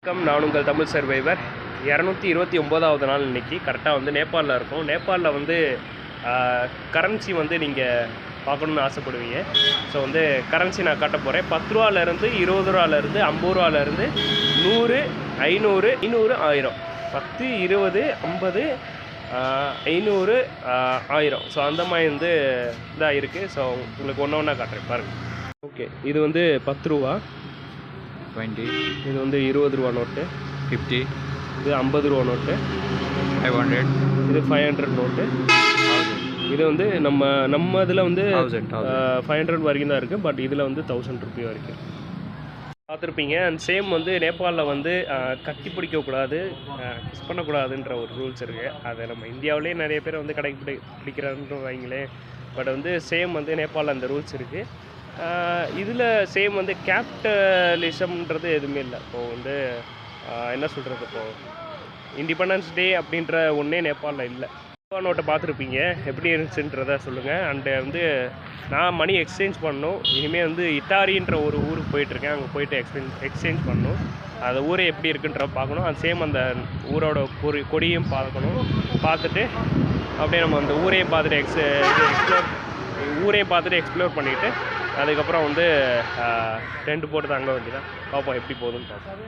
வணக்கம், நான் உங்கள் தமிழ் சர்வைவர். 229வது நாள் இன்றைக்கி கரெக்டாக வந்து நேபாளில் இருக்கும். நேபாளில் வந்து கரன்சி வந்து நீங்கள் பார்க்கணுன்னு ஆசைப்படுவீங்க. ஸோ வந்து கரன்சி நான் காட்ட போகிறேன். 10 ரூபாலேருந்து 20 ரூபாலேருந்து 50 ரூபாலேருந்து 100, 500, 500, 1000, 10, 20, 50, 500, 1000. ஸோ அந்த மாதிரி வந்து இதாக இருக்குது. ஸோ உங்களுக்கு ஒன்று ஒன்றா காட்டுறேன் பாருங்கள். ஓகே, இது வந்து 10 ரூபா, 20, இது வந்து 20 ரூபா நோட்டு, 50, இது 50 ரூபா நோட்டு, 500, இது 500 நோட்டு. 1000, இது வந்து நம்ம இதில் வந்து 1000, 500 வரைக்கும் தான் இருக்குது. பட் இதில் வந்து 1000 ரூபி வரைக்கும் பார்த்துருப்பீங்க. அண்ட் சேம் வந்து நேபாளில் வந்து கட்டி பிடிக்கக்கூடாது, கிஸ் பண்ணக்கூடாதுன்ற ஒரு ரூல்ஸ் இருக்குது. அதை நம்ம இந்தியாவிலே நிறைய பேர் வந்து பிடிக்கிறான்னு வைங்களேன். பட் வந்து சேம் வந்து நேபாளில் அந்த ரூல்ஸ் இருக்குது. இதில் சேம் வந்து கேபிட்டலிசம்ன்றது எதுவுமே இல்லை. இப்போது வந்து என்ன சொல்கிறது, இப்போது இண்டிபெண்டன்ஸ் டே அப்படின்ற ஒன்றே நேபாளில் இல்லை. ரூபா நோட்டை பார்த்துருப்பீங்க, எப்படி இருந்துச்சுன்றதை சொல்லுங்கள். அண்டு வந்து நான் மணி எக்ஸ்சேஞ்ச் பண்ணணும். இனிமேல் வந்து இட்டாரின்ற ஒரு ஊருக்கு போயிட்டுருக்கேன். அங்கே போயிட்டு எக்ஸ்சேஞ்ச் பண்ணணும். அந்த ஊரே எப்படி இருக்குன்ற பார்க்கணும். அது சேம் அந்த ஊரோட கொடியும் பார்க்கணும். பார்த்துட்டு அப்படியே நம்ம அந்த ஊரையும் பார்த்துட்டு எக்ஸ்ப்ளோர் பண்ணிவிட்டு அதுக்கப்புறம் வந்து டென்ட் போட்டு தங்க வேண்டியதான். பார்ப்போம் எப்படி போகுதுன்னு பார்ப்போம்.